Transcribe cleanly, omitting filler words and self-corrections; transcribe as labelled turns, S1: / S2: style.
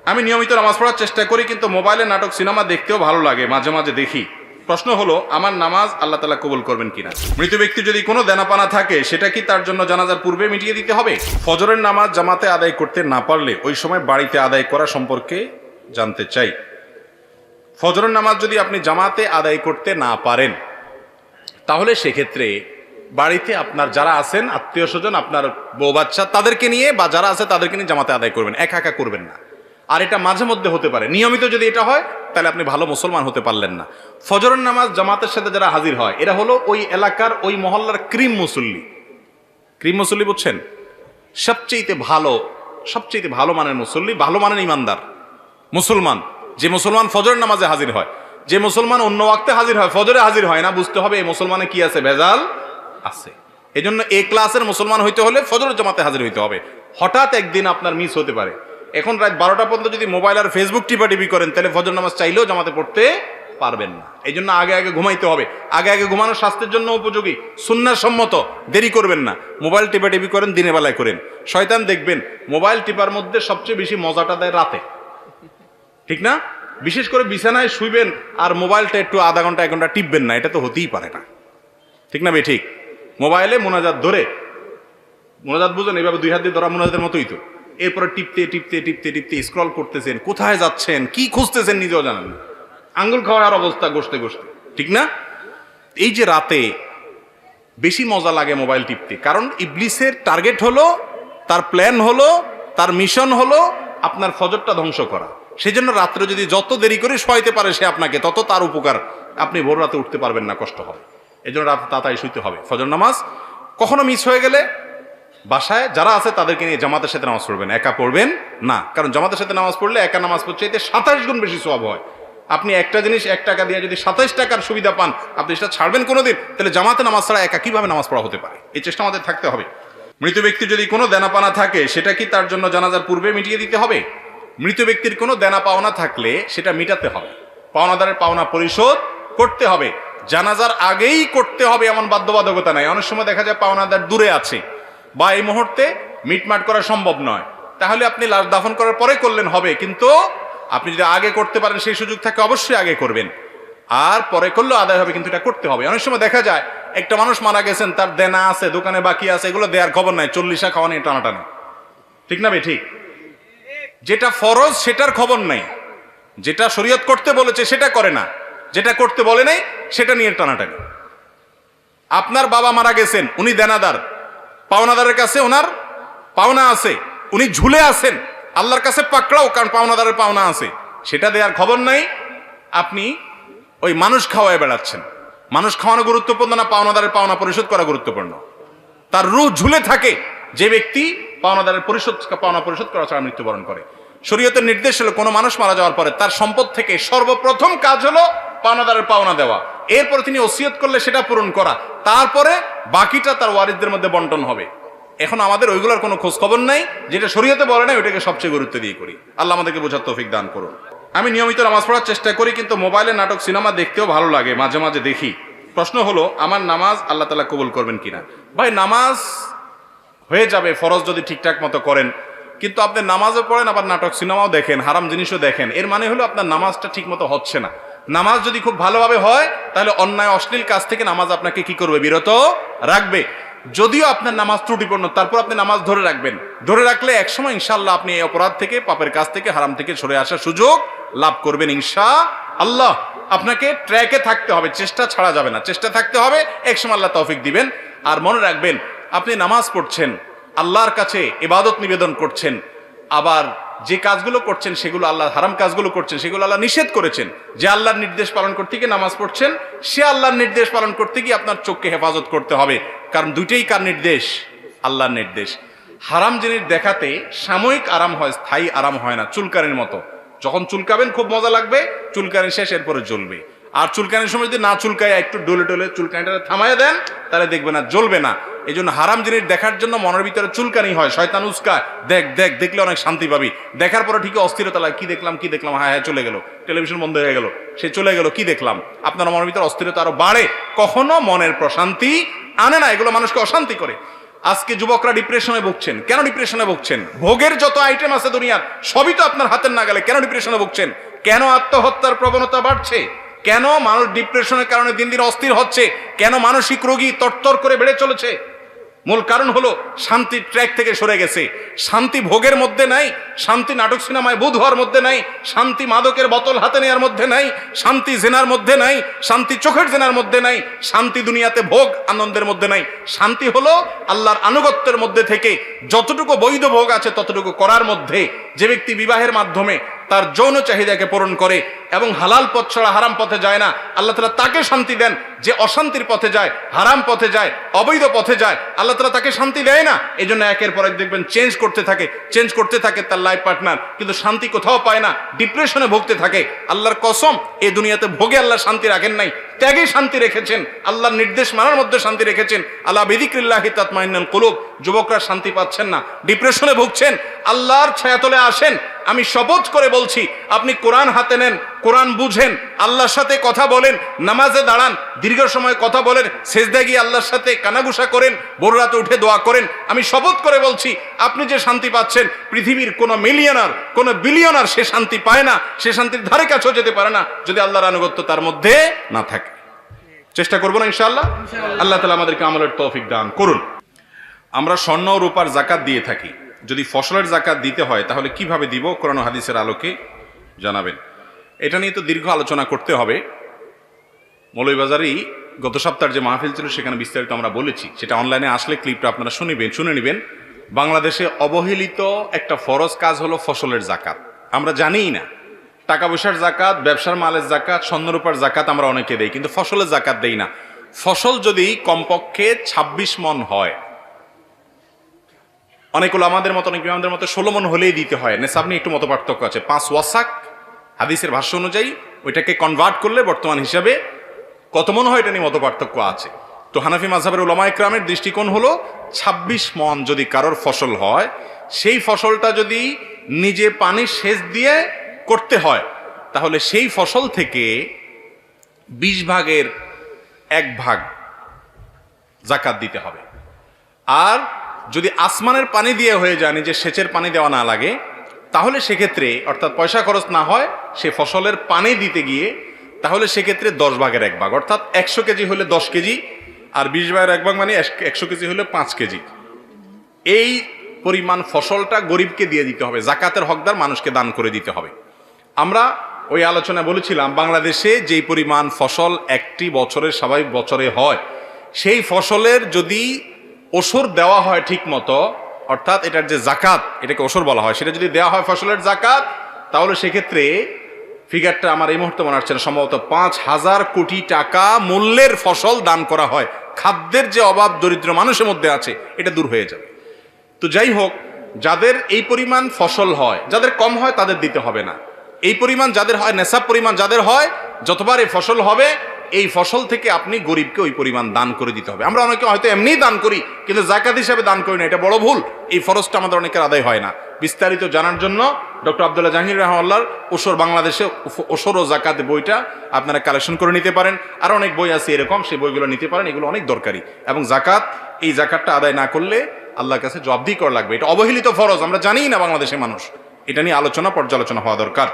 S1: আমি নিয়মিত নামাজ পড়ার চেষ্টা করি, কিন্তু মোবাইলে নাটক সিনেমা দেখতেও ভালো লাগে, মাঝে মাঝে দেখি। প্রশ্ন হলো, আমার নামাজ আল্লাহ তাআলা কবুল করবেন কিনা? মৃত ব্যক্তি যদি কোনো দেনাপানা থাকে, সেটা কি তার জন্য জানাজার পূর্বে মিটিয়ে দিতে হবে? ফজরের নামাজ জামাতে আদায় করতে না পারলে ওই সময় বাড়িতে আদায় করা সম্পর্কে জানতে চাই। ফজরের নামাজ যদি আপনি জামাতে আদায় করতে না পারেন, তাহলে সেক্ষেত্রে বাড়িতে আপনার যারা আছেন আত্মীয় স্বজন, আপনার বউ বাচ্চা, তাদেরকে নিয়ে বা যারা আছে তাদেরকে নিয়ে জামাতে আদায় করবেন, একা একা করবেন না। আর এটা মাঝে মধ্যে হতে পারে, নিয়মিত যদি এটা হয় তাহলে আপনি ভালো মুসলমান হতে পারলেন না। ফজরের নামাজ জামাতের সাথে যারা হাজির হয়, এরা হলো ওই এলাকার ওই মহল্লার ক্রিম মুসল্লি। ক্রিম মুসল্লি বুঝছেন? সবচেয়ে ভালো মানের মুসল্লি, ভালো মানের ইমানদার মুসলমান। যে মুসলমান ফজরের নামাজে হাজির হয়, যে মুসলমান অন্য ওয়াক্তে হাজির হয়, ফজরে হাজির হয় না, বুঝতে হবে এই মুসলমানে কি আছে, ভেজাল আছে। এই জন্য এ ক্লাসের মুসলমান হইতে হলে ফজরের জামাতে হাজির হইতে হবে। হঠাৎ একদিন আপনার মিস হতে পারে, এখন রাত 12টা পর্যন্ত যদি মোবাইল আর ফেসবুক টিপাটিপি করেন, তাহলে ফজর নামাজ চাইলেও জামাতে পড়তে পারবেন না। এই জন্য আগে আগে ঘুমাইতে হবে। আগে ঘুমানো স্বাস্থ্যের জন্য উপযোগী, সুন্নাহ সম্মত। দেরি করবেন না। মোবাইল টিপাটিপি করেন, দিনের বেলায় করেন। শয়তান দেখবেন মোবাইল টিপার মধ্যে সবচেয়ে বেশি মজাটা দেয় রাতে, ঠিক না? বিশেষ করে বিছানায় শুইবেন আর মোবাইলটা একটু আধা ঘন্টা 1 ঘন্টা টিপবেন না, এটা তো হতেই পারে না, ঠিক না? ঠিক মোবাইলে মোনাজাত ধরে, মোনাজাত বুঝেন, এইভাবে 2 হাত দিয়ে ধরা মোনাজাতের মতোই তো। এরপরে টিপতে স্ক্রল করতেছেন, কোথায় যাচ্ছেন, কি খুঁজতেছেন নিজেও জানেন না, আঙ্গুল খাওয়ার অবস্থা ঘষতে, ঠিক না? এই যে রাতে বেশি মজা লাগে মোবাইল টিপতে, কারণ ইবলিসের টার্গেট হলো, তার প্ল্যান হলো, তার মিশন হলো আপনার ফজরটা ধ্বংস করা। সেজন্য রাত্রে যদি যত দেরি করে শোয়াইতে পারে সে আপনাকে, তত তার উপকার। আপনি ভোর রাতে উঠতে পারবেন না, কষ্ট হবে। এই জন্য রাতে তাড়াতাড়ি শুইতে হবে। ফজর নামাজ কখনো মিস হয়ে গেলে বাসায় যারা আছে তাদেরকে নিয়ে জামাতের সাথে নামাজ পড়বেন, একা পড়বেন না। কারণ জামাতের সাথে নামাজ পড়লে একা নামাজ পড়ছে এতে 27 গুণ বেশি সওয়াব হয়। আপনি একটা জিনিস 1 টাকা দিয়ে যদি 27 টাকার সুবিধা পান, আপনি সেটা ছাড়বেন কোনোদিন? তাহলে জামাতে নামাজ ছাড়া একা কিভাবে নামাজ পড়া হতে পারে? এই চেষ্টা আমাদের থাকতে হবে। মৃত ব্যক্তি যদি কোনো দেনাপানা থাকে, সেটা কি তার জন্য জানাজার পূর্বে মিটিয়ে দিতে হবে? মৃত ব্যক্তির কোনো দেনা পাওনা থাকলে সেটা মিটাতে হবে, পাওনাদারের পাওনা পরিশোধ করতে হবে। জানাজার আগেই করতে হবে এমন বাধ্যবাধকতা নাই। অনেক সময় দেখা যায় পাওনাদার দূরে আছে বা এই মুহূর্তে মিটমাট করা সম্ভব নয়, তাহলে আপনি লাশ দাফন করার পরে করলেন হবে, কিন্তু আপনি যদি আগে করতে পারেন, সেই সুযোগ থাকে, অবশ্যই আগে করবেন। আর পরে করলেও আদায় হবে, কিন্তু এটা করতে হবে। অনেক সময় দেখা যায় একটা মানুষ মারা গেছেন, তার দেনা আছে, দোকানে বাকি আছে, এগুলো দেওয়ার খবর নাই, 40 খাওয়া নিয়ে টানাটানি, ঠিক না? ঠিক যেটা ফরজ সেটার খবর নাই, যেটা শরীয়ত করতে বলেছে সেটা করে না, যেটা করতে বলে নাই সেটা নিয়ে টানাটানি। আপনার বাবা মারা গেছেন, উনি দেনাদার, পাওনাদারের কাছে ওনার পাওনা আছে, উনি ঝুলে আছেন, আল্লাহর কাছে পাকড়াও, কারণ পাওনাদারের পাওনা আছে, সেটা দেওয়ার খবর নাই। আপনি ওই মানুষ খাওয়ায় বেড়াচ্ছেন। মানুষ খাওয়ানো গুরুত্বপূর্ণ না পাওনাদারের পাওনা পরিশোধ করা গুরুত্বপূর্ণ? তার রূহ ঝুলে থাকে যে ব্যক্তি পাওনাদারের পাওনা পরিশোধ করা ছাড়া মৃত্যুবরণ করে। শরীয়তের নির্দেশ হলো কোনো মানুষ মারা যাওয়ার পরে তার সম্পদ থেকে সর্বপ্রথম কাজ হলো পাওনাদারের পাওনা দেওয়া। এরপরে তিনি ওসিয়ত করলে সেটা পূরণ করা, তারপরে বাকিটা তার ওয়ারিসদের মধ্যে বন্টন হবে। এখন আমাদের ওইগুলোর কোনো খোঁজ খবর নাই, যেটা শরীয়তে বলে না ওইটাকে সবচেয়ে গুরুত্ব দিয়ে করি। আল্লাহ আমাদেরকে বোঝার তৌফিক দান করুন। আমি নিয়মিত নামাজ পড়ার চেষ্টা করি, কিন্তু মোবাইলে নাটক সিনেমা দেখতেও ভালো লাগে, মাঝে মাঝে দেখি। প্রশ্ন হলো, আমার নামাজ আল্লাহ তাআলা কবুল করবেন কিনা? ভাই, নামাজ হয়ে যাবে ফরজ যদি ঠিকঠাক মতো করেন, কিন্তু আপনি নামাজও পড়েন আবার নাটক সিনেমাও দেখেন, হারাম জিনিসও দেখেন, এর মানে হলো আপনার নামাজটা ঠিক মতো হচ্ছে না। নামাজ যদি খুব ভালোভাবে হয়, তাহলে অন্যায় অশ্লীল কাজ থেকে নামাজ আপনাকে কি করবে? বিরত রাখবে। যদিও আপনার নামাজ ত্রুটিপূর্ণ, তারপর আপনি নামাজ ধরে রাখবেন। ধরে রাখলে একসময় ইনশাআল্লাহ আপনি এই অপরাধ থেকে, পাপের কাজ থেকে, হারাম থেকে সরে আসার সুযোগ লাভ করবেন ইনশাআল্লাহ। আপনাকে ট্র্যাকে থাকতে হবে, চেষ্টা ছাড়া যাবে না, চেষ্টা থাকতে হবে, একসময় আল্লাহ তৌফিক দিবেন। আর মনে রাখবেন, আপনি নামাজ পড়ছেন, আল্লাহর কাছে ইবাদত নিবেদন করছেন, আবার যে কাজগুলো করছেন সেগুলো আল্লাহ, হারাম কাজগুলো করছেন সেগুলো আল্লাহ নিষেধ করেছেন। যে আল্লাহর নির্দেশ পালন করতে গিয়ে নামাজ পড়ছেন, সে আল্লাহর নির্দেশ পালন করতে গিয়ে আপনার চোখকে হেফাজত করতে হবে, কারণ দুইটাই কার নির্দেশ? আল্লাহর নির্দেশ। হারাম জিনিস দেখাতে সাময়িক আরাম হয়, স্থায়ী আরাম হয় না। চুলকানির মতো, যখন চুলকাবেন খুব মজা লাগবে, চুলকানি শেষ, এরপরে জ্বলবে। আর চুলকানির সময় যদি না চুলকায়, একটু ডলে ডলে চুলকানিটা থামাইয়া দেন, তাহলে দেখবে না, জ্বলবে না। এই জন্য হারাম জিনিস দেখার জন্য মনের ভিতরে চুলকানি হয়, শয়তান উস্কায়, দেখ দেখ, দেখলে অনেক শান্তি পাবি, দেখার পরে ঠিকই অস্থিরতা লাগে, কি দেখলাম, হ্যাঁ হ্যাঁ চলে গেল, টেলিভিশন বন্ধ হয়ে গেল, সে চলে গেল, কি দেখলাম। আপনার মনের ভিতরে অস্থিরতা আরো বাড়ে, কখনো মনের প্রশান্তি আনে না, এগুলো মানুষকে অশান্তি করে। আজকে যুবকরা ডিপ্রেশনে ভুগছেন। কেন ডিপ্রেশনে ভুগছেন? ভোগের যত আইটেম আছে দুনিয়ার সবই তো আপনার হাতের নাগালে। কেন ডিপ্রেশনে ভুগছেন? কেন আত্মহত্যার প্রবণতা বাড়ছে? কেন মানুষ ডিপ্রেশনের কারণে দিন দিন অস্থির হচ্ছে? কেন মানসিক রোগী তরতর করে বেড়ে চলেছে? মূল কারণ হলো শান্তির ট্র্যাক থেকে সরে গেছে। শান্তি ভোগের মধ্যে নাই, শান্তি নাটক সিনেমায় বুধ হওয়ার মধ্যে নাই, শান্তি মাদকের বোতল হাতে নেওয়ার মধ্যে নাই, শান্তি জেনার মধ্যে নাই, শান্তি চোখের জেনার মধ্যে নাই, শান্তি দুনিয়াতে ভোগ আনন্দের মধ্যে নাই। শান্তি হলো আল্লাহর আনুগত্যের মধ্যে থেকে যতটুকু বৈধ ভোগ আছে ততটুকু করার মধ্যে। যে ব্যক্তি বিবাহের মাধ্যমে তার যৌন চাহিদাকে পূরণ করে এবং হালাল পথ ছাড়া হারাম পথে যায় না, আল্লাহ তাআলা তাকে শান্তি দেন। যে অশান্তির পথে যায়, হারাম পথে যায়, অবৈধ পথে যায়, আল্লাহ তাআলা তাকে শান্তি দেয় না। এই জন্য একের পর এক দেখবেন চেঞ্জ করতে থাকে তার লাইফ পার্টনার, কিন্তু শান্তি কোথাও পায় না, ডিপ্রেশনে ভুগতে থাকে। আল্লাহর কসম, এই দুনিয়াতে ভোগে আল্লাহ শান্তি রাখেন নাই, ত্যাগে শান্তি রেখেছেন, আল্লাহর নির্দেশ মানার মধ্যে শান্তি রেখেছেন। আলা বিযিকরিল্লাহি তাতমাইন্নুল কুলুব। যুবকরা শান্তি পাচ্ছেন না, ডিপ্রেশনে ভুগছেন, আল্লাহর ছায়াতলে আসেন। আমি শপথ করে বলছি, আপনি কোরআন হাতে নেন, কোরআন বুঝেন, আল্লাহর সাথে কথা বলেন, নামাজে দাঁড়ান, দীর্ঘ সময় কথা বলেন, সেজদায় গিয়ে আল্লাহর সাথে কানাঘুষা করেন, ভোর রাতে উঠে দোয়া করেন। আমি শপথ করে বলছি, আপনি যে শান্তি পাচ্ছেন, পৃথিবীর কোনো মিলিয়নার, কোনো বিলিয়নার সে শান্তি পায় না, সে শান্তির ধারে কাছেও যেতে পারে না যদি আল্লাহর আনুগত্য তার মধ্যে না থাকে। চেষ্টা করবো না ইনশাআল্লাহ? আল্লাহ তাআলা আমাদেরকে আমলের তৌফিক দান করুন। আমরা স্বর্ণ ও রূপার যাকাত দিয়ে থাকি, যদি ফসলের যাকাত দিতে হয় তাহলে কিভাবে দিব? কোরআন ও হাদিসের আলোকে জানাবেন। এটা নিয়ে তো দীর্ঘ আলোচনা করতে হবে। মৌলভীবাজারেই গত সপ্তাহের যে মাহফিল ছিল সেখানে বিস্তারিত আমরা বলেছি, সেটা অনলাইনে আসলে ক্লিপটা আপনারা শুনে নেবেন। বাংলাদেশে অবহেলিত একটা ফরজ কাজ হলো ফসলের যাকাত। আমরা জানিই না, টাকা পয়সার যাকাত, ব্যবসার মালের যাকাত, স্বর্ণরূপার যাকাত আমরা অনেকে দেই, কিন্তু ফসলের যাকাত দেই না। ফসল যদি কমপক্ষে 26 মণ হয়, অনেক আমাদের মতো, অনেক আমাদের মতো 16 মণ হলেই দিতে হয়। নেশাব নিয়ে একটু মত পার্থক্য আছে। 5 ওয়াসাক হাদিসের ভাষ্য অনুযায়ী ওইটাকে কনভার্ট করলে বর্তমান হিসাবে কত মণ হয় এটা নিয়ে মত পার্থক্য আছে। তো হানাফি মাযহাবের উলামায়ে কেরামের দৃষ্টিকোণ হলো 26 মণ যদি কারোর ফসল হয়, সেই ফসলটা যদি নিজে পানি সেচ দিয়ে করতে হয় তাহলে সেই ফসল থেকে 20 ভাগের 1 ভাগ যাকাত দিতে হবে। আর যদি আসমানের পানি দিয়ে হয়ে যায়, নিজে সেচের পানি দেওয়া না লাগে, তাহলে সেক্ষেত্রে অর্থাৎ পয়সা খরচ না হয় সে ফসলের পানি দিতে গিয়ে, তাহলে সেক্ষেত্রে 10 ভাগের 1 ভাগ, অর্থাৎ 100 কেজি হলে 10 কেজি, আর 20 ভাগের 1 ভাগ মানে 100 কেজি হলে 5 কেজি। এই পরিমাণ ফসলটা গরিবকে দিয়ে দিতে হবে, যাকাতের হকদার মানুষকে দান করে দিতে হবে। আমরা ওই আলোচনা বলেছিলাম, বাংলাদেশে যেই পরিমাণ ফসল একটি বছরের স্বাভাবিক বছরে হয়, সেই ফসলের যদি ওসর দেওয়া হয় ঠিক মতো, অর্থাৎ এটার যে যাকাত, এটাকে ওসর বলা হয়, সেটা যদি দেওয়া হয় ফসলের যাকাত, তাহলে সেক্ষেত্রে ফিগারটা আমার এই মুহূর্তে মনে আসছে না, সম্ভবত 5,000 কোটি টাকা মূল্যের ফসল দান করা হয়। খাদ্যের যে অভাব দরিদ্র মানুষের মধ্যে আছে, এটা দূর হয়ে যাবে। তো যাই হোক, যাদের এই পরিমাণ ফসল হয়, যাদের কম হয় তাদের দিতে হবে না। এই পরিমাণ যাদের হয়, নেশাব পরিমাণ যাদের হয়, যতবার এই ফসল হবে এই ফসল থেকে আপনি গরিবকে ওই পরিমাণ দান করে দিতে হবে। আমরা অনেকে হয়তো এমনিই দান করি, কিন্তু যাকাত হিসাবে দান করি না, এটা বড় ভুল। এই ফরজটা আমাদের অনেকের আদায় হয় না। বিস্তারিত জানার জন্য ডক্টর আব্দুল্লাহ জাহাঙ্গীর রাহমাহুল্লাহর ওসর বাংলাদেশে ওসর ও যাকাত বইটা আপনারা কালেকশন করে নিতে পারেন। আর অনেক বই আছে এরকম, সেই বইগুলো নিতে পারেন, এগুলো অনেক দরকারি। এবং যাকাত, এই যাকাতটা আদায় না করলে আল্লাহর কাছে জবাবদিহি করা লাগবে। এটা অবহেলিত ফরজ, আমরা জানিই না বাংলাদেশের মানুষ। এটা নিয়ে আলোচনা, পর্যালোচনা হওয়া দরকার।